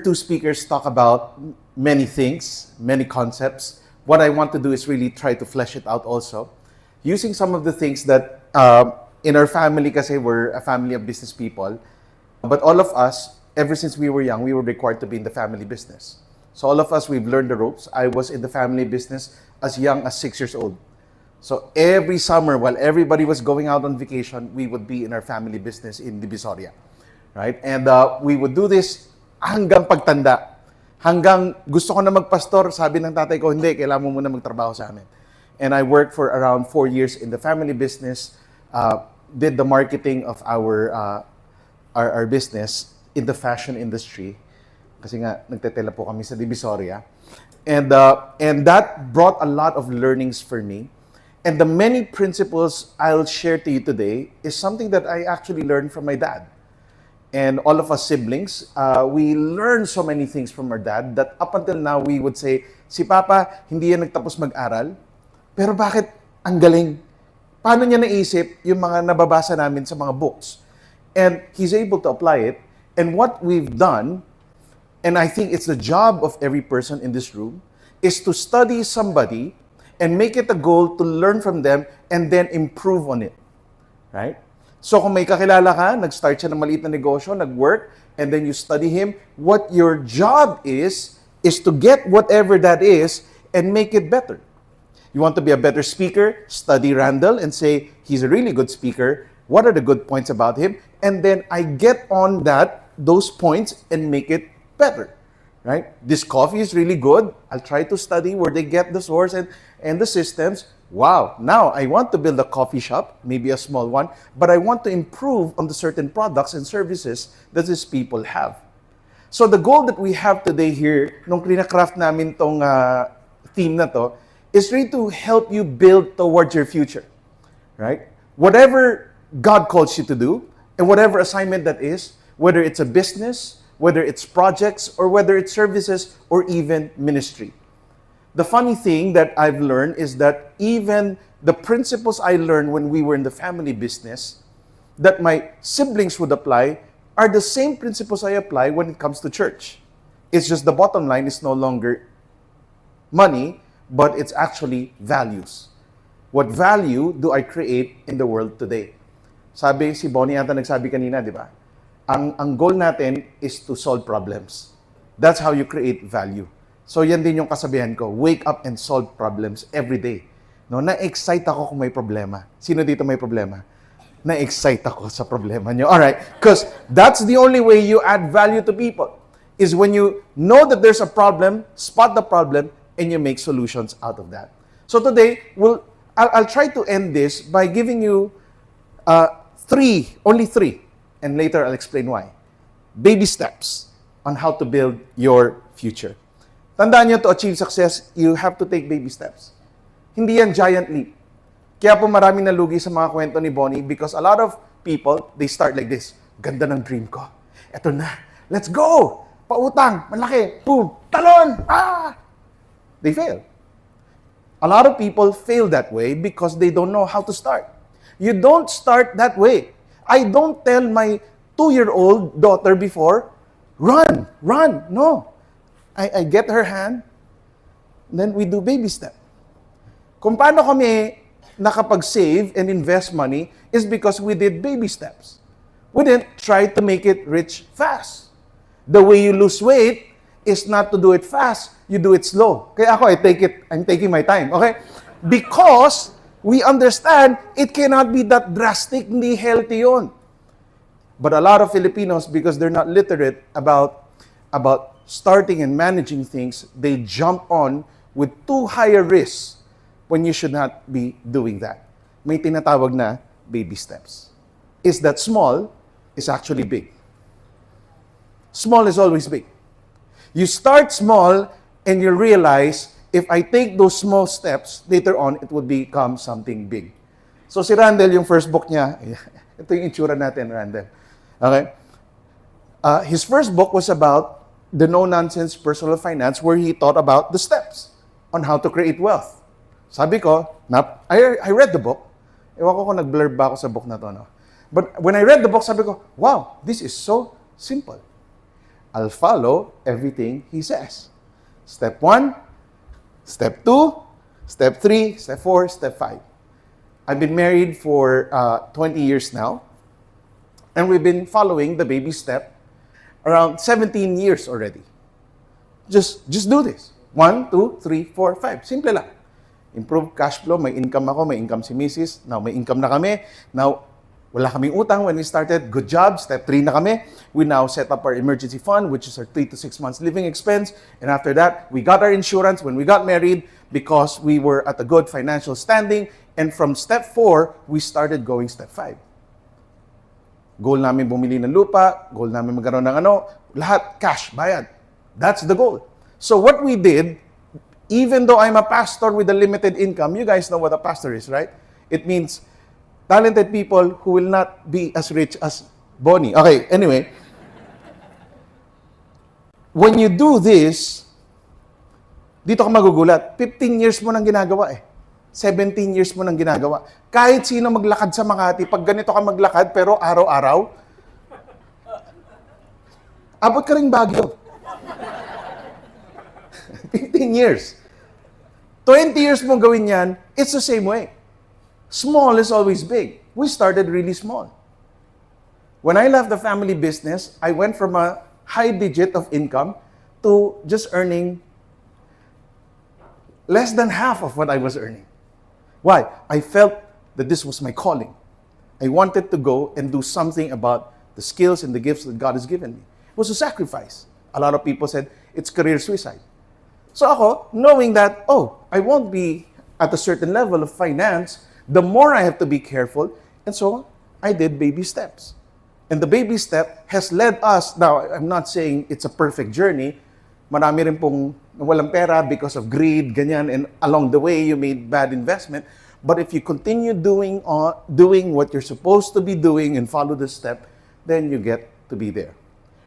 two speakers talk about many things, many concepts. What I want to do is really try to flesh it out also, using some of the things that in our family, kasi we're a family of business people, but all of us, ever since we were young, we were required to be in the family business. So all of us, we've learned the ropes. I was in the family business as young as 6 years old. So every summer, while everybody was going out on vacation, we would be in our family business in Divisoria, right? And we would do this hanggang pagtanda. Hanggang gusto ko na magpastor, sabi ng tatay ko, hindi, kailangan mo muna magtrabaho sa amin. And I worked for around 4 years in the family business, did the marketing of our business in the fashion industry. Kasi nga, nagtetela po kami sa Divisoria. And that brought a lot of learnings for me. And the many principles I'll share to you today is something that I actually learned from my dad. And all of us siblings, we learned so many things from our dad that up until now, we would say, si Papa, hindi yan nagtapos mag-aral, pero bakit ang galing? Paano niya naisip yung mga nababasa namin sa mga books? And he's able to apply it. And what we've done, and I think it's the job of every person in this room, is to study somebody and make it a goal to learn from them and then improve on it. Right? So kung may kakilala ka, nag-start siya ng maliit na negosyo, nag-work, and then you study him, what your job is to get whatever that is and make it better. You want to be a better speaker, study Randall and say, he's a really good speaker. What are the good points about him? And then I get on those points and make it better. Right? This coffee is really good. I'll try to study where they get the source and the systems. Wow, now I want to build a coffee shop, maybe a small one, but I want to improve on the certain products and services that these people have. So the goal that we have today here, nung craft namin tong theme na to, is really to help you build towards your future. Right? Whatever God calls you to do, and whatever assignment that is, whether it's a business, whether it's projects, or whether it's services, or even ministry. The funny thing that I've learned is that even the principles I learned when we were in the family business, that my siblings would apply, are the same principles I apply when it comes to church. It's just the bottom line is no longer money, but it's actually values. What value do I create in the world today? Sabi, si Bonnie ata nagsabi kanina, di ba? Ang goal natin is to solve problems. That's how you create value. So yan din yung kasabihan ko, wake up and solve problems every day. No, na-excite ako kung may problema. Sino dito may problema? Na-excite ako sa problema nyo. Alright, because that's the only way you add value to people, is when you know that there's a problem, spot the problem, and you make solutions out of that. So today, I'll try to end this by giving you only three, and later I'll explain why. Baby steps on how to build your future. Tandaan nyo, to achieve success, you have to take baby steps. Hindi yan giant leap. Kaya po maraming nalugi sa mga kwento ni Bonnie because a lot of people, they start like this. Ganda ng dream ko. Eto na. Let's go! Pautang. Malaki. Boom. Talon! Ah! They fail. A lot of people fail that way because they don't know how to start. You don't start that way. I don't tell my 2-year-old daughter before, run. No. I get her hand, then we do baby step. Kung paano kami nakapag-save and invest money is because we did baby steps. We didn't try to make it rich fast. The way you lose weight is not to do it fast, you do it slow. Kaya ako, I'm taking my time, okay? Because we understand it cannot be that drastic, hindi healthy yun. But a lot of Filipinos, because they're not literate about starting and managing things, they jump on with too high a risk when you should not be doing that. May tinatawag na baby steps. Is that small is actually big. Small is always big. You start small and you realize, if I take those small steps, later on, it would become something big. So si Randall, yung first book niya, ito yung itsura natin, Randall. Okay? His first book was about the no-nonsense personal finance, where he thought about the steps on how to create wealth. Sabi ko, I read the book. Ewan ko kung nag-blurb ba ako sa book na to. No? But when I read the book, sabi ko, wow, this is so simple. I'll follow everything he says. Step 1, step 2, step 3, step 4, step 5. I've been married for 20 years now, and we've been following the baby step around 17 years already. Just do this. 1, 2, 3, 4, 5. Simple lang. Improve cash flow, may income ako, may income si Mrs. Now, may income na kami. Now, wala kaming utang when we started. Good job. Step 3 na kami. We now set up our emergency fund, which is our 3 to 6 months living expense. And after that, we got our insurance when we got married because we were at a good financial standing. And from step 4, we started going step 5. Goal namin bumili ng lupa, goal namin magkaroon ng lahat cash, bayad. That's the goal. So what we did, even though I'm a pastor with a limited income, you guys know what a pastor is, right? It means talented people who will not be as rich as Bonnie. Okay, anyway. When you do this, dito ka magugulat. 15 years mo nang ginagawa 17 years mo nang ginagawa. Kahit sino maglakad sa Makati, pag ganito ka maglakad, pero araw-araw, abot ka ring Baguio. 15 years. 20 years mo gawin yan, it's the same way. Small is always big. We started really small. When I left the family business, I went from a high digit of income to just earning less than half of what I was earning. Why? I felt that this was my calling. I wanted to go and do something about the skills and the gifts that God has given me. It was a sacrifice. A lot of people said, it's career suicide. So ako, knowing that, I won't be at a certain level of finance, the more I have to be careful. And so, I did baby steps. And the baby step has led us, now, I'm not saying it's a perfect journey. Marami rin pong walang pera because of greed, ganyan, and along the way, you made bad investment. But if you continue doing what you're supposed to be doing and follow the step, then you get to be there.